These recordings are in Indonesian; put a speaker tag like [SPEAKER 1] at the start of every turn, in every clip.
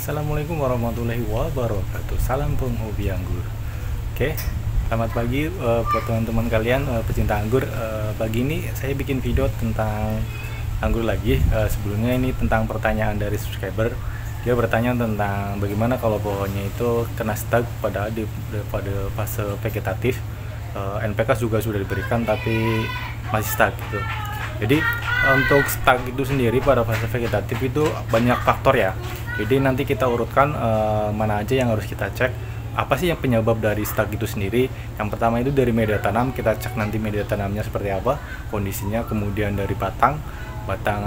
[SPEAKER 1] Assalamualaikum warahmatullahi wabarakatuh. Salam penghobi anggur. Oke, selamat pagi buat teman-teman kalian pecinta anggur. Pagi ini saya bikin video tentang anggur lagi. Sebelumnya ini tentang pertanyaan dari subscriber. Dia bertanya tentang bagaimana kalau pohonnya itu kena stuck pada fase vegetatif. NPK juga sudah diberikan tapi masih stuck gitu. Jadi untuk stuck itu sendiri pada fase vegetatif itu banyak faktor ya. Jadi nanti kita urutkan mana aja yang harus kita cek. Apa sih yang penyebab dari stuck itu sendiri? Yang pertama itu dari media tanam, kita cek nanti media tanamnya seperti apa, kondisinya. Kemudian dari batang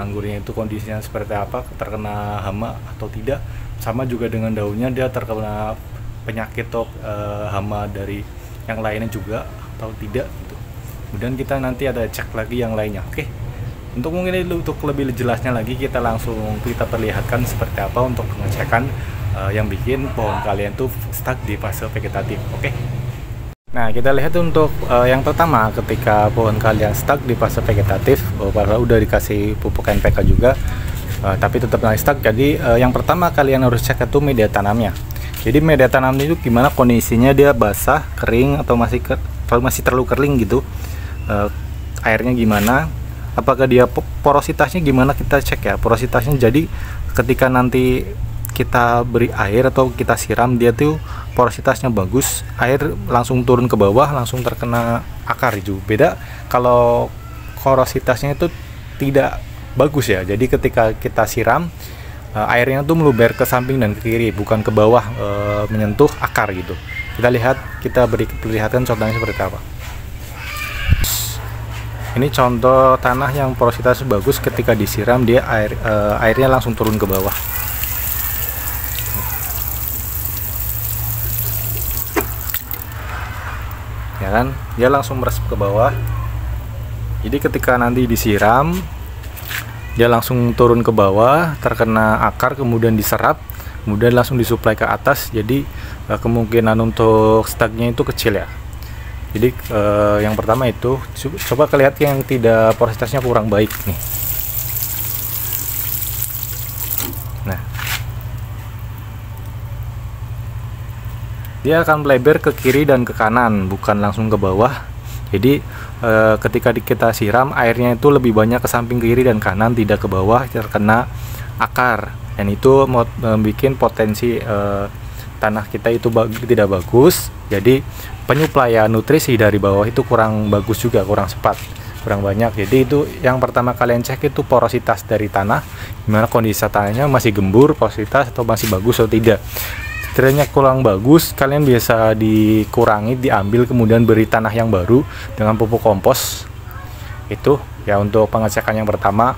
[SPEAKER 1] anggurnya itu kondisinya seperti apa, terkena hama atau tidak. Sama juga dengan daunnya, dia terkena penyakit atau hama dari yang lainnya juga atau tidak gitu. Kemudian kita nanti ada cek lagi yang lainnya. Oke. Untuk lebih jelasnya lagi kita perlihatkan seperti apa untuk pengecekan yang bikin pohon kalian tuh stuck di fase vegetatif. Oke. Nah, kita lihat untuk yang pertama, ketika pohon kalian stuck di fase vegetatif, padahal udah dikasih pupuk NPK juga, tapi tetap masih stuck. Jadi yang pertama kalian harus cek itu media tanamnya. Jadi media tanamnya itu gimana kondisinya, dia basah, kering atau masih terlalu kering gitu. Airnya gimana? Apakah dia porositasnya gimana, kita cek ya porositasnya. Jadi ketika nanti kita beri air atau kita siram, dia tuh porositasnya bagus, air langsung turun ke bawah, langsung terkena akar itu. Beda kalau porositasnya itu tidak bagus ya. Jadi ketika kita siram, airnya tuh meluber ke samping dan ke kiri, bukan ke bawah menyentuh akar gitu. Kita perlihatkan contohnya seperti apa. Ini contoh tanah yang porositasnya bagus, ketika disiram dia airnya langsung turun ke bawah. Ya kan? Dia langsung meresap ke bawah. Jadi ketika nanti disiram, dia langsung turun ke bawah, terkena akar, kemudian diserap, kemudian langsung disuplai ke atas. Jadi kemungkinan untuk stucknya itu kecil ya. Jadi yang pertama itu coba lihat yang tidak porositasnya kurang baik nih. Nah, dia akan melebar ke kiri dan ke kanan, bukan langsung ke bawah. Jadi ketika kita siram, airnya itu lebih banyak ke samping kiri dan kanan, tidak ke bawah, terkena akar, dan itu membuat potensi tanah kita itu tidak bagus. Jadi penyuplaian nutrisi dari bawah itu kurang bagus juga, kurang cepat, kurang banyak. Jadi itu yang pertama kalian cek itu porositas dari tanah, gimana kondisi tanahnya, masih gembur porositas atau masih bagus atau tidak. Sekiranya kurang bagus, kalian bisa dikurangi, diambil, kemudian beri tanah yang baru dengan pupuk kompos. Itu ya untuk pengecekan yang pertama.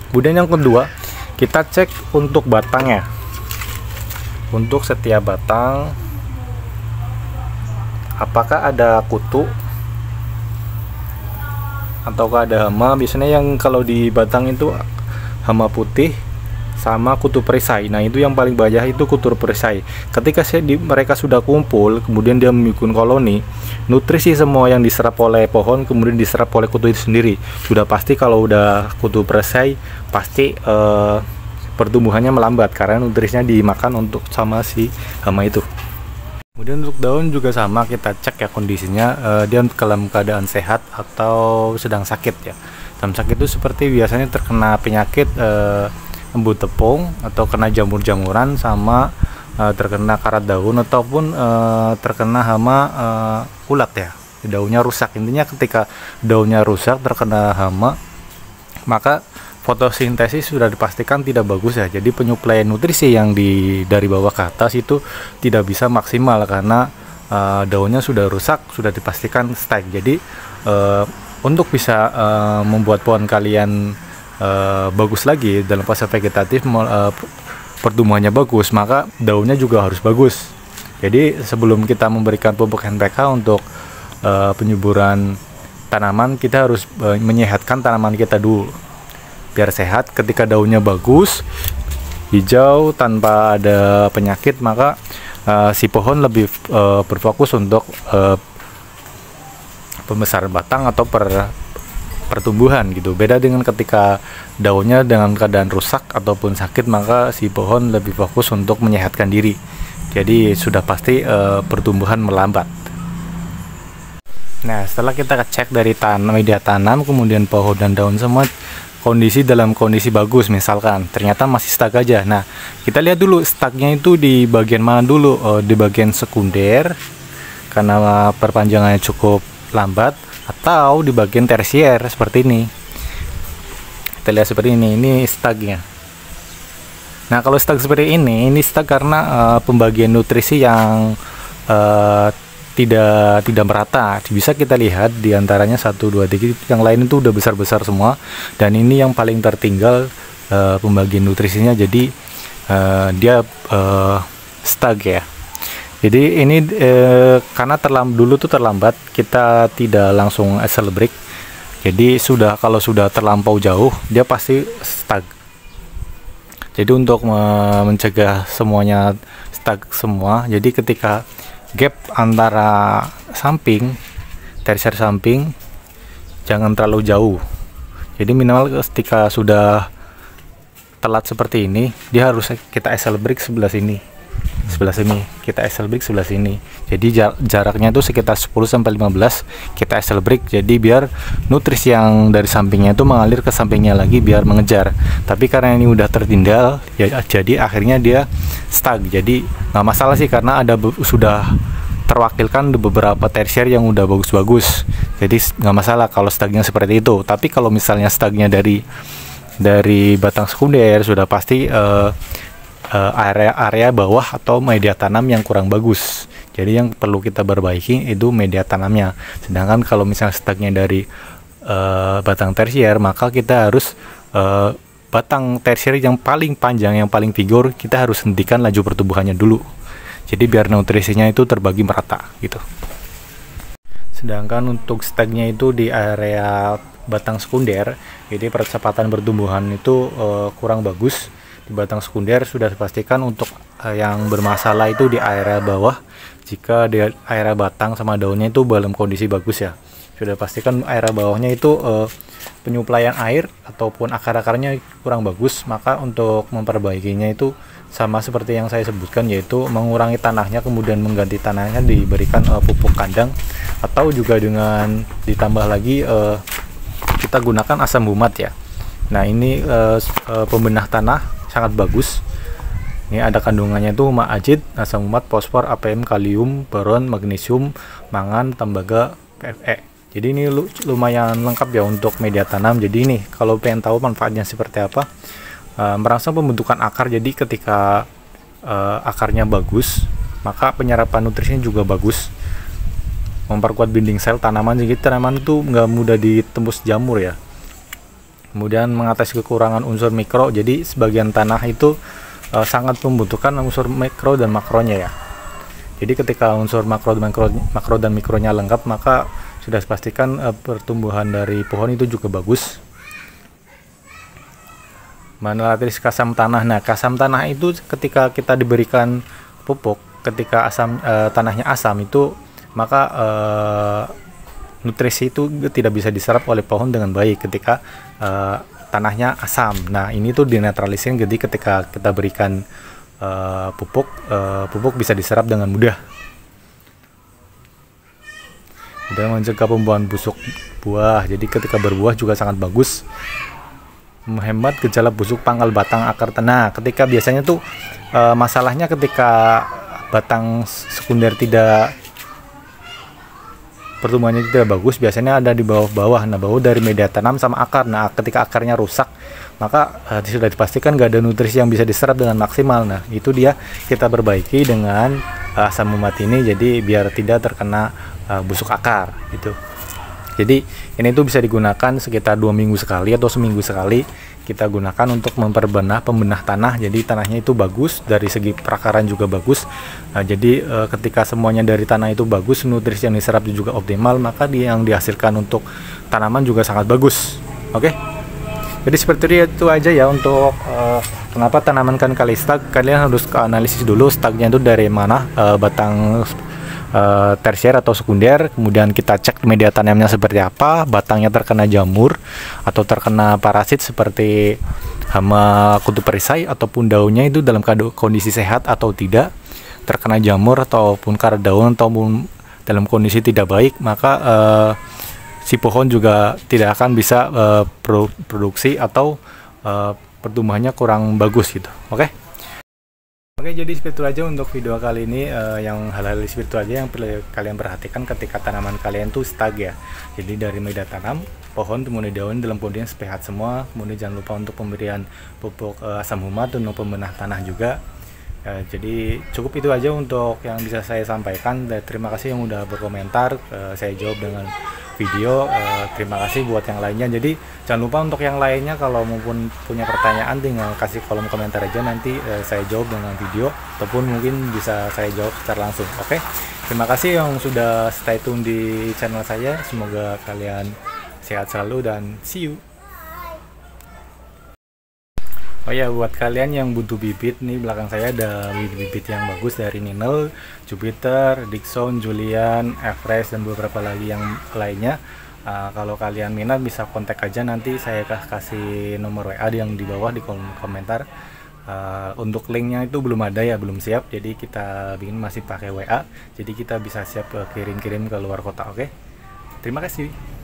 [SPEAKER 1] Kemudian yang kedua, kita cek untuk batangnya. Untuk setiap batang, apakah ada kutu ataukah ada hama. Biasanya yang kalau di batang itu hama putih sama kutu perisai. Nah, itu yang paling banyak itu kutu perisai. Ketika mereka sudah kumpul, kemudian dia membuat koloni, nutrisi semua yang diserap oleh pohon kemudian diserap oleh kutu itu sendiri. Sudah pasti kalau udah kutu perisai, pasti pertumbuhannya melambat karena nutrisinya dimakan untuk sama si hama itu. Kemudian untuk daun juga sama, kita cek ya kondisinya, dia dalam keadaan sehat atau sedang sakit ya. Sedang sakit itu seperti biasanya terkena penyakit embun tepung atau kena jamur-jamuran, sama terkena karat daun ataupun terkena hama ulat ya. Daunnya rusak. Intinya ketika daunnya rusak terkena hama, maka fotosintesis sudah dipastikan tidak bagus ya. Jadi penyuplaian nutrisi yang dari bawah ke atas itu tidak bisa maksimal karena daunnya sudah rusak, sudah dipastikan stuck. Jadi untuk bisa membuat pohon kalian bagus lagi dalam fase vegetatif, pertumbuhannya bagus, maka daunnya juga harus bagus. Jadi sebelum kita memberikan pupuk NPK untuk penyuburan tanaman, kita harus menyehatkan tanaman kita dulu biar sehat. Ketika daunnya bagus, hijau tanpa ada penyakit, maka si pohon lebih berfokus untuk pembesaran batang atau pertumbuhan gitu. Beda dengan ketika daunnya dengan keadaan rusak ataupun sakit, maka si pohon lebih fokus untuk menyehatkan diri. Jadi sudah pasti pertumbuhan melambat. Nah, setelah kita cek dari media tanam, kemudian pohon dan daun semua dalam kondisi bagus, misalkan ternyata masih stuck aja. Nah, kita lihat dulu stucknya itu di bagian mana dulu, di bagian sekunder karena perpanjangannya cukup lambat, atau di bagian tersier seperti ini. Kita lihat seperti ini stucknya. Nah, kalau stuck seperti ini stuck karena pembagian nutrisi yang tidak merata. Bisa kita lihat di antaranya 1, 2, 3, yang lain itu udah besar-besar semua, dan ini yang paling tertinggal pembagian nutrisinya, jadi dia stuck ya. Jadi ini karena dulu tuh terlambat, kita tidak langsung accelerate. Jadi kalau sudah terlampau jauh, dia pasti stuck. Jadi untuk mencegah semuanya stuck semua, jadi ketika gap antara tersier samping jangan terlalu jauh. Jadi minimal ketika sudah telat seperti ini, dia harus kita accelerate sebelah sini. Kita accelerate sebelah sini. Jadi jaraknya itu sekitar 10-15 kita accelerate. Jadi biar nutrisi yang dari sampingnya itu mengalir ke sampingnya lagi biar mengejar. Tapi karena ini udah tertinggal, ya jadi akhirnya dia stuck. Jadi nggak masalah sih, karena sudah terwakilkan di beberapa tersier yang udah bagus-bagus. Jadi nggak masalah kalau stucknya seperti itu. Tapi kalau misalnya stucknya dari batang sekunder, sudah pasti area bawah atau media tanam yang kurang bagus. Jadi yang perlu kita perbaiki itu media tanamnya. Sedangkan kalau misalnya stucknya dari batang tersier, maka kita harus batang tersier yang paling panjang, yang paling vigor, kita harus hentikan laju pertumbuhannya dulu. Jadi biar nutrisinya itu terbagi merata gitu. Sedangkan untuk stucknya itu di area batang sekunder, jadi percepatan pertumbuhan itu kurang bagus. Di batang sekunder sudah dipastikan untuk yang bermasalah itu di area bawah. Jika di area batang sama daunnya itu dalam kondisi bagus ya, sudah pastikan area bawahnya itu penyuplaian air ataupun akar-akarnya kurang bagus, maka untuk memperbaikinya itu sama seperti yang saya sebutkan, yaitu mengurangi tanahnya, kemudian mengganti tanahnya, diberikan pupuk kandang, atau juga dengan ditambah lagi kita gunakan asam humat ya. Nah, ini pembenah tanah sangat bagus. Ini ada kandungannya itu mak ajit, asam humat, fosfor, APM, kalium, boron, magnesium, mangan, tembaga, PFE. Jadi ini lumayan lengkap ya untuk media tanam. Jadi ini kalau pengen tahu manfaatnya seperti apa, merangsang pembentukan akar. Jadi ketika akarnya bagus, maka penyerapan nutrisinya juga bagus. Memperkuat binding sel tanaman. Jadi tanaman itu nggak mudah ditembus jamur ya. Kemudian mengatasi kekurangan unsur mikro. Jadi sebagian tanah itu sangat membutuhkan unsur mikro dan makronya ya. Jadi ketika unsur makro dan mikronya lengkap, maka sudah dipastikan pertumbuhan dari pohon itu juga bagus. Melatih kasam tanah. Nah, kasam tanah itu ketika kita diberikan pupuk, ketika tanahnya asam itu, maka nutrisi itu tidak bisa diserap oleh pohon dengan baik ketika tanahnya asam. Nah, ini tuh dinetralisir. Jadi ketika kita berikan pupuk bisa diserap dengan mudah. Dan mencegah pembuahan busuk buah. Jadi ketika berbuah juga sangat bagus. Menghemat gejala busuk pangkal batang akar tanah. Ketika biasanya tuh masalahnya ketika batang sekunder pertumbuhannya tidak bagus, biasanya ada di bawah-bawah. Nah, bawah dari media tanam sama akar. Nah, ketika akarnya rusak, maka sudah dipastikan nggak ada nutrisi yang bisa diserap dengan maksimal. Nah, itu dia kita perbaiki dengan asam humat ini, jadi biar tidak terkena busuk akar gitu. Jadi ini tuh bisa digunakan sekitar 2 minggu sekali atau seminggu sekali kita gunakan untuk pembenah tanah. Jadi tanahnya itu bagus, dari segi perakaran juga bagus. Nah, jadi ketika semuanya dari tanah itu bagus, nutrisi yang diserap juga optimal, maka yang dihasilkan untuk tanaman juga sangat bagus. Oke. Jadi seperti itu aja ya untuk kenapa tanaman kan kali stuck. Kalian harus analisis dulu stucknya itu dari mana, batang tersier atau sekunder. Kemudian kita cek media tanamnya seperti apa, batangnya terkena jamur atau terkena parasit seperti hama kutu perisai, ataupun daunnya itu dalam kondisi sehat atau tidak, terkena jamur ataupun karat daun ataupun dalam kondisi tidak baik, maka si pohon juga tidak akan bisa produksi atau pertumbuhannya kurang bagus gitu. Oke, jadi seperti itu aja untuk video kali ini, yang hal-hal seperti itu aja yang perlu kalian perhatikan ketika tanaman kalian tuh stuck ya. Jadi dari media tanam, pohon, kemudian daun dalam kondisi sehat semua. Kemudian jangan lupa untuk pemberian pupuk asam humat dan pembenah tanah juga. Jadi cukup itu aja untuk yang bisa saya sampaikan. Dan terima kasih yang udah berkomentar, saya jawab dengan video. Terima kasih buat yang lainnya. Jadi jangan lupa untuk yang lainnya, kalau maupun punya pertanyaan tinggal kasih kolom komentar aja, nanti saya jawab dengan video ataupun mungkin bisa saya jawab secara langsung. Oke, terima kasih yang sudah stay tune di channel saya. Semoga kalian sehat selalu dan see you. Oh ya, buat kalian yang butuh bibit nih, belakang saya ada bibit yang bagus dari Ninel, Jupiter, Dickson, Julian, Everest, dan beberapa lagi yang lainnya. Kalau kalian minat bisa kontak aja, nanti saya kasih nomor WA yang di bawah di kolom komentar. Untuk linknya itu belum ada ya, belum siap, jadi kita bikin masih pakai WA, jadi kita bisa siap kirim-kirim ke luar kota. Oke, terima kasih.